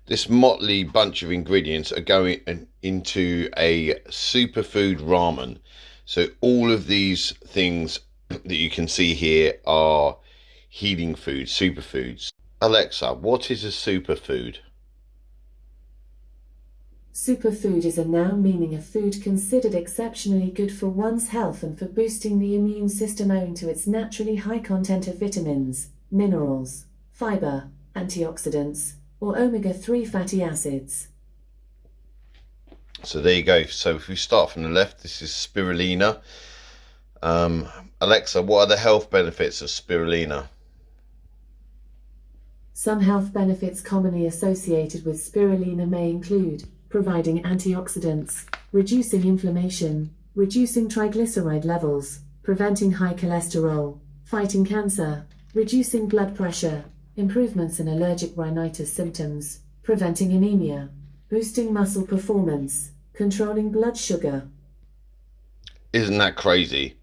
This motley bunch of ingredients are going into a superfood ramen. So all of these things that you can see here are healing foods, superfoods. Alexa, what is a superfood? Superfood is a noun meaning a food considered exceptionally good for one's health and for boosting the immune system owing to its naturally high content of vitamins, minerals, fiber, antioxidants, or omega-3 fatty acids. So there you go. So if we start from the left, this is spirulina. Alexa, what are the health benefits of spirulina? Some health benefits commonly associated with spirulina may include providing antioxidants, reducing inflammation, reducing triglyceride levels, preventing high cholesterol, fighting cancer, reducing blood pressure, improvements in allergic rhinitis symptoms, preventing anemia, boosting muscle performance, controlling blood sugar. Isn't that crazy?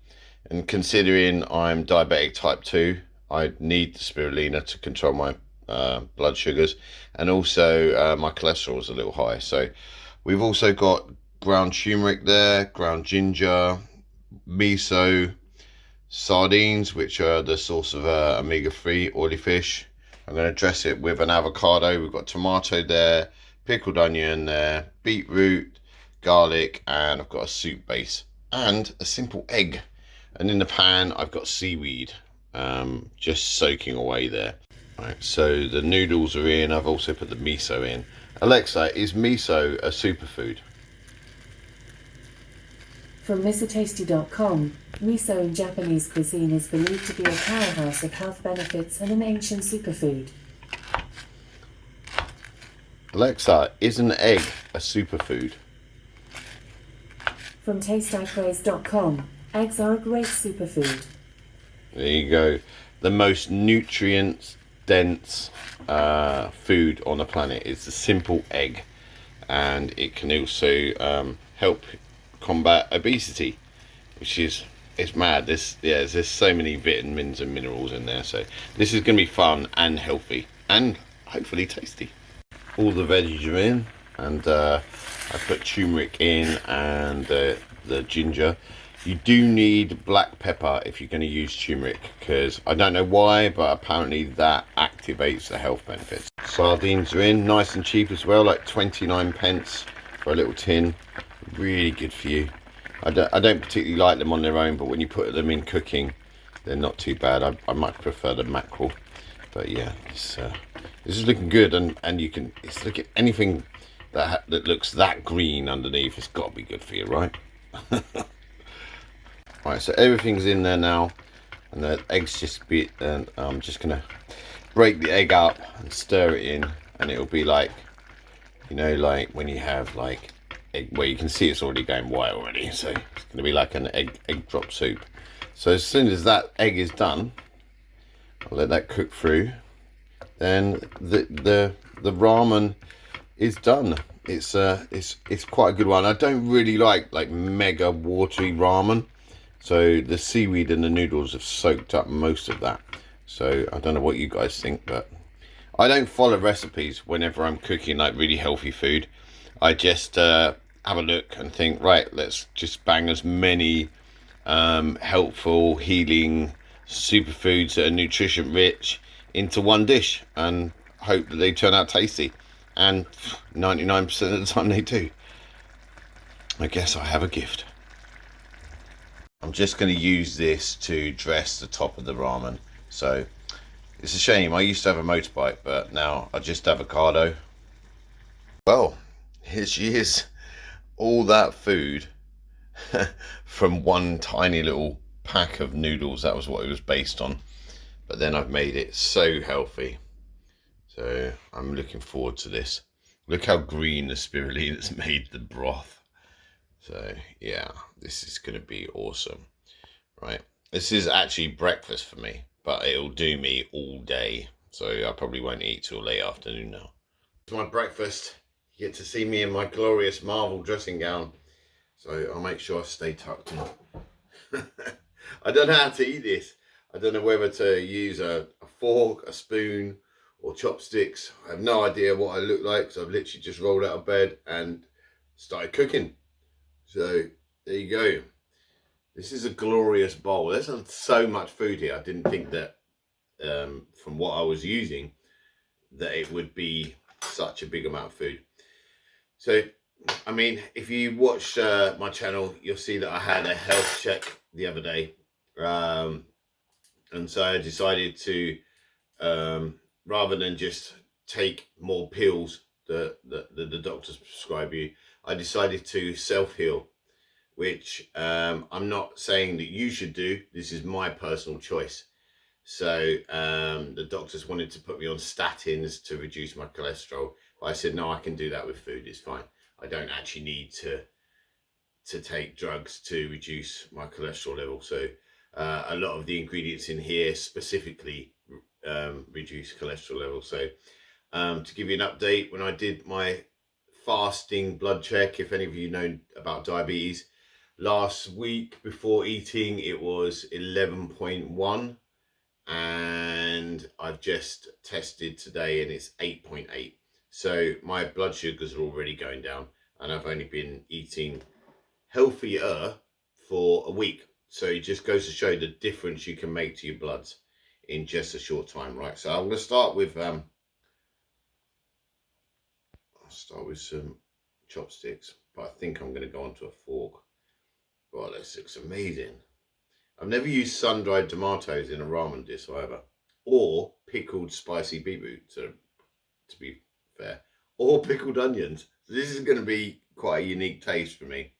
And considering I'm diabetic type 2, I need the spirulina to control my blood sugars, and also my cholesterol is a little high. So we've also got ground turmeric there, ground ginger, miso, sardines, which are the source of omega-3 oily fish. I'm going to dress it with an avocado. We've got tomato there, pickled onion there, beetroot, garlic, and I've got a soup base and a simple egg. And in the pan I've got seaweed just soaking away there. Right, so the noodles are in. I've also put the miso in. Alexa, is miso a superfood? From MisoTasty.com, miso in Japanese cuisine is believed to be a powerhouse of health benefits and an ancient superfood. Alexa, is an egg a superfood? From TasteIPraise.com, eggs are a great superfood. There you go. The most nutrients dense food on the planet is the simple egg, and it can also help combat obesity, which is it's mad. There's so many vitamins and minerals in there, so this is going to be fun and healthy and hopefully tasty. All the veggies are in, and I put turmeric in and the ginger. You do need black pepper if you're going to use turmeric, because I don't know why, but apparently that activates the health benefits. Sardines are in, nice and cheap as well, like 29 pence for a little tin. Really good for you. I don't particularly like them on their own, but when you put them in cooking, they're not too bad. I might prefer the mackerel, but yeah, this is looking good, and you can look at anything that looks that green underneath. It's got to be good for you, right? Right, so everything's in there now, and the eggs just beat, and I'm just gonna break the egg up and stir it in, and it'll be like, you know, like when you have like egg, where you can see it's already going white already, so it's gonna be like an egg drop soup. So as soon as that egg is done, I'll let that cook through. Then the ramen is done. It's quite a good one. I don't really like mega watery ramen. So the seaweed and the noodles have soaked up most of that. So I don't know what you guys think, but I don't follow recipes whenever I'm cooking like really healthy food. I just have a look and think, right, let's just bang as many helpful, healing superfoods that are nutrition rich into one dish and hope that they turn out tasty. And 99% of the time they do. I guess I have a gift. I'm just going to use this to dress the top of the ramen. So it's a shame. I used to have a motorbike, but now I just avocado. Well, here she is. All that food from one tiny little pack of noodles. That was what it was based on. But then I've made it so healthy. So I'm looking forward to this. Look how green the spirulina's made the broth. So yeah, this is going to be awesome, right? This is actually breakfast for me, but it'll do me all day. So I probably won't eat till late afternoon now. It's my breakfast. You get to see me in my glorious Marvel dressing gown. So I'll make sure I stay tucked in. I don't know how to eat this. I don't know whether to use a fork, a spoon, or chopsticks. I have no idea what I look like, so I've literally just rolled out of bed and started cooking. So there you go. This is a glorious bowl. There's so much food here. I didn't think that from what I was using that it would be such a big amount of food. So, I mean, if you watch my channel, you'll see that I had a health check the other day. And so I decided to, rather than just take more pills that the doctors prescribe you, I decided to self-heal, which I'm not saying that you should do. This is my personal choice. So the doctors wanted to put me on statins to reduce my cholesterol. But I said, no, I can do that with food. It's fine. I don't actually need to take drugs to reduce my cholesterol level. So a lot of the ingredients in here specifically reduce cholesterol level. So to give you an update, when I did my fasting blood check, if any of you know about diabetes, last week before eating it was 11.1, and I've just tested today and it's 8.8. So my blood sugars are already going down, and I've only been eating healthier for a week. So it just goes to show the difference you can make to your bloods in just a short time, right? So I'm going to start with some chopsticks, but I think I'm going to go onto a fork. Wow, this looks amazing. I've never used sun-dried tomatoes in a ramen dish either, or pickled spicy beetroot, to be fair, or pickled onions. So this is going to be quite a unique taste for me.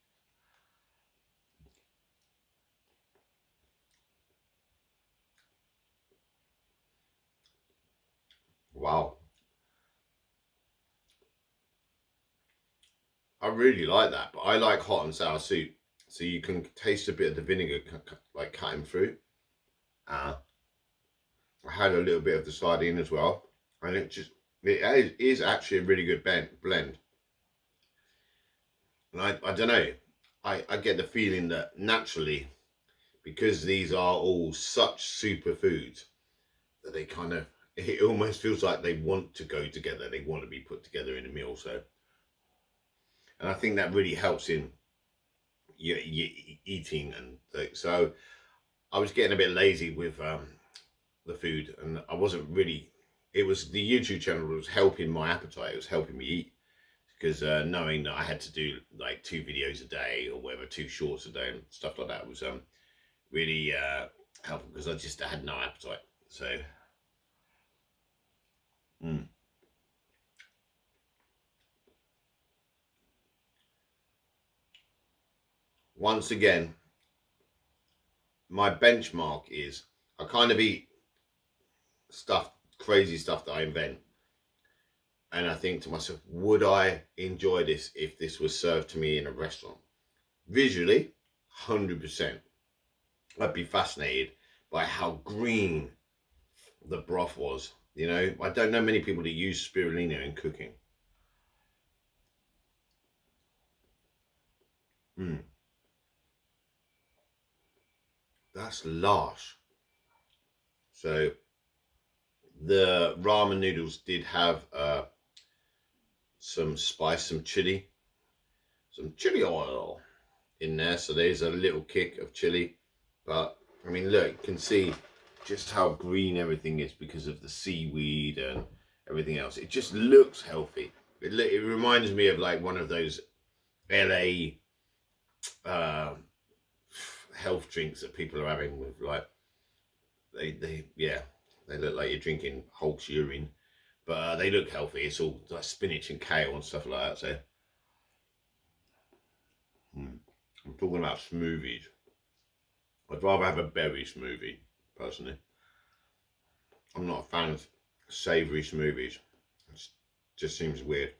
Wow. I really like that, but I like hot and sour soup, so you can taste a bit of the vinegar like cutting through. I had a little bit of the sardine as well, and it is actually a really good blend. And I don't know, I get the feeling that naturally, because these are all such superfoods, that they kind of, it almost feels like they want to go together. They want to be put together in a meal. So, and I think that really helps in your eating. And so I was getting a bit lazy with the food, and I wasn't really, it was the YouTube channel was helping my appetite. It was helping me eat, because knowing that I had to do like 2 videos a day or whatever, 2 shorts a day and stuff like that was really helpful, because I had no appetite. So once again, my benchmark is I kind of eat crazy stuff that I invent, and I think to myself, would I enjoy this if this was served to me in a restaurant? Visually, 100%. I'd be fascinated by how green the broth was. You know, I don't know many people that use spirulina in cooking. That's lush. So the ramen noodles did have some spice, some chili oil in there. So there's a little kick of chili. But I mean, look, you can see just how green everything is because of the seaweed and everything else. It just looks healthy. It reminds me of like one of those LA health drinks that people are having with like, they look like you're drinking Hulk's urine, but they look healthy. It's all like spinach and kale and stuff like that. So I'm talking about smoothies. I'd rather have a berry smoothie, personally. I'm not a fan of savoury smoothies. It just seems weird.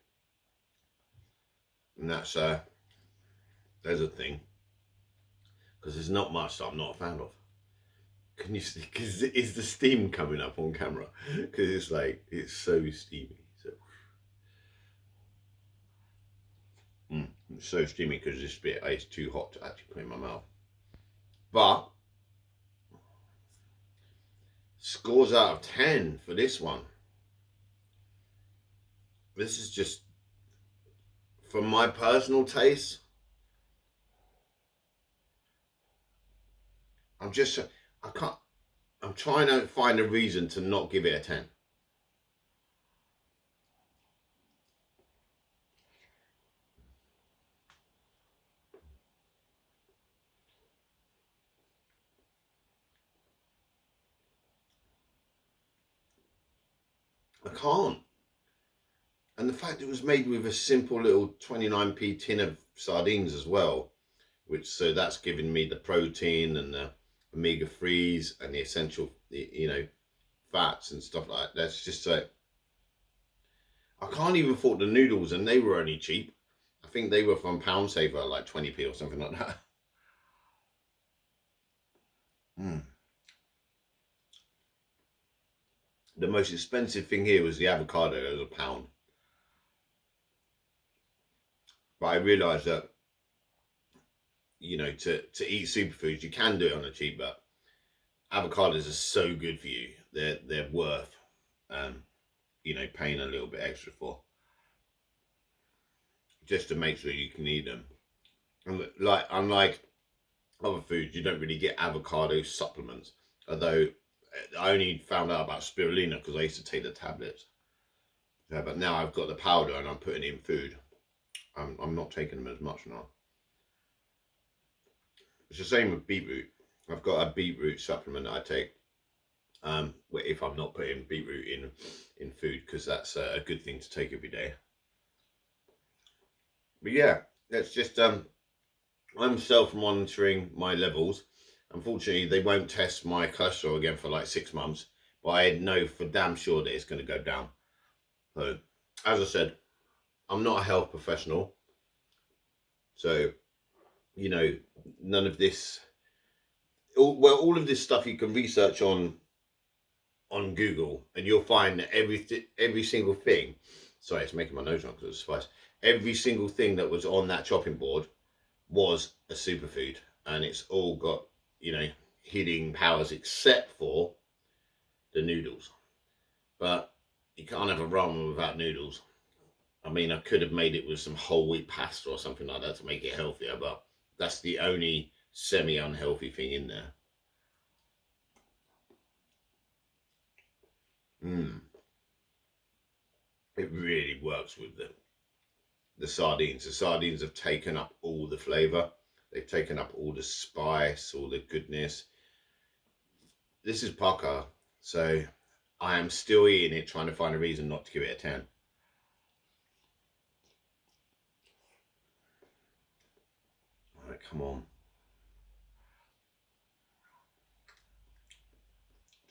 And that's there's a thing, because there's not much that I'm not a fan of. Can you see? Because is the steam coming up on camera? Because it's like, it's so steamy. So it's so steamy because this bit is too hot to actually put in my mouth. But scores out of 10 for this one. this is just from my personal taste. I can't, I'm trying to find a reason to not give it a 10. I can't. And the fact it was made with a simple little 29p tin of sardines as well, which, so that's giving me the protein and the omega-3s and the essential, you know, fats and stuff like that. That's just so, I can't even fault the noodles, and they were only cheap. I think they were from Pound Saver, like 20p or something like that. The most expensive thing here was the avocado. It was £1. But I realised that, you know, to eat superfoods, you can do it on a cheap, but avocados are so good for you. They're worth, you know, paying a little bit extra for, just to make sure you can eat them. And like, unlike other foods, you don't really get avocado supplements. Although I only found out about spirulina because I used to take the tablets. Yeah, but now I've got the powder and I'm putting it in food. I'm not taking them as much now. It's the same with beetroot. I've got a beetroot supplement that I take if I'm not putting beetroot in food, because that's a good thing to take every day. But yeah, that's just I'm self-monitoring my levels. Unfortunately, they won't test my cholesterol again for like 6 months, but I know for damn sure that it's going to go down. So, as I said, I'm not a health professional, so, you know, none of this, well, all of this stuff you can research on Google, and you'll find that every single thing, sorry, it's making my nose run because of spice, every single thing that was on that chopping board was a superfood, and it's all got, you know, healing powers except for the noodles. But you can't have a ramen without noodles. I mean, I could have made it with some whole wheat pasta or something like that to make it healthier, but that's the only semi-unhealthy thing in there. It really works with the sardines. The sardines have taken up all the flavour. They've taken up all the spice, all the goodness. This is Paka, so I am still eating it, trying to find a reason not to give it a 10. All right, come on.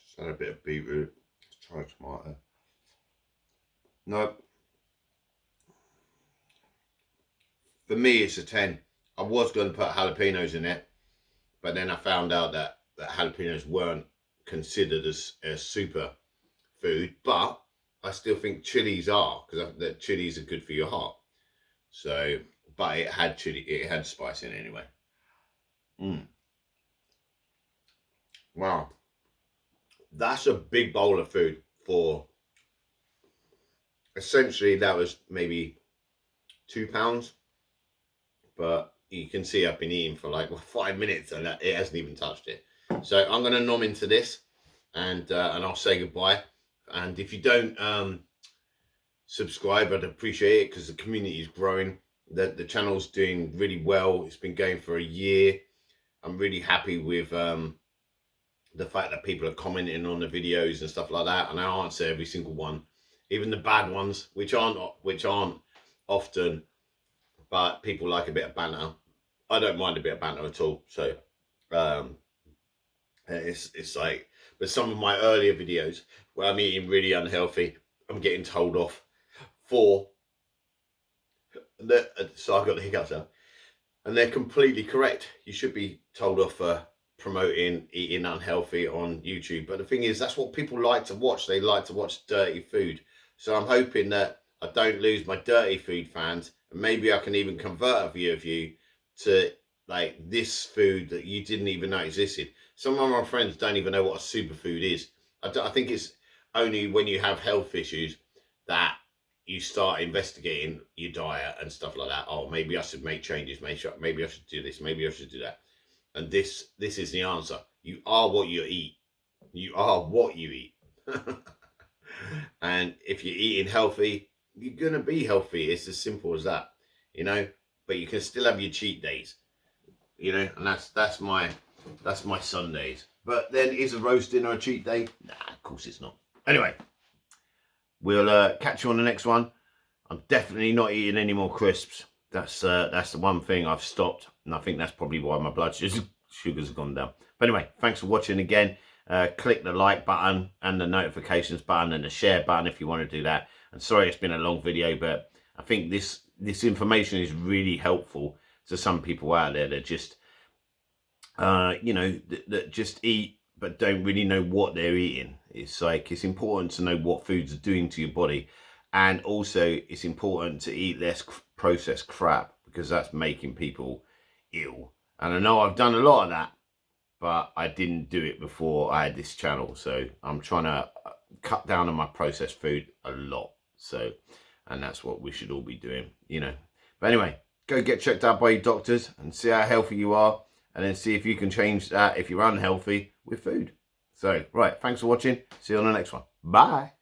Just add a bit of beetroot. Let's try a tomato. No. For me, it's a 10. I was going to put jalapenos in it, but then I found out that jalapenos weren't considered as a super food, but I still think chilies are, because the chilies are good for your heart. So, but it had chili, it had spice in it anyway. Wow, that's a big bowl of food for, essentially that was maybe £2, but you can see I've been eating for like 5 minutes and it hasn't even touched it. So I'm going to nom into this, and I'll say goodbye. And if you don't subscribe, I'd appreciate it, because the community is growing. The channel's doing really well. It's been going for a year. I'm really happy with the fact that people are commenting on the videos and stuff like that, and I answer every single one, even the bad ones, which aren't often, but people like a bit of banter. I don't mind a bit of banter at all. So it's like, but some of my earlier videos where I'm eating really unhealthy, I'm getting told off for so I've got the hiccups now, and they're completely correct. You should be told off for promoting eating unhealthy on YouTube. But the thing is, that's what people like to watch. They like to watch dirty food. So I'm hoping that I don't lose my dirty food fans, and maybe I can even convert a few of you to like this food that you didn't even know existed. Some of my friends don't even know what a superfood is. I think it's only when you have health issues that you start investigating your diet and stuff like that. Oh, maybe I should make changes. Maybe I should do this. Maybe I should do that. And this is the answer. You are what you eat. You are what you eat. And if you're eating healthy, you're going to be healthy. It's as simple as that, you know. But you can still have your cheat days, you know. And that's my Sundays. But then, is a roast dinner a cheat day? Nah, of course it's not. Anyway, we'll catch you on the next one. I'm definitely not eating any more crisps. That's the one thing I've stopped, and I think that's probably why my blood sugars have gone down. But anyway, thanks for watching again. Click the like button and the notifications button and the share button if you want to do that. And sorry it's been a long video, but I think this information is really helpful to some people out there that just you know, that just eat but don't really know what they're eating. It's like, it's important to know what foods are doing to your body, and also it's important to eat less processed crap, because that's making people ill. And I know I've done a lot of that, but I didn't do it before I had this channel. So I'm trying to cut down on my processed food a lot. So, and that's what we should all be doing, you know. But anyway, go get checked out by your doctors and see how healthy you are, and then see if you can change that if you're unhealthy with food. So, right, thanks for watching. See you on the next one. Bye.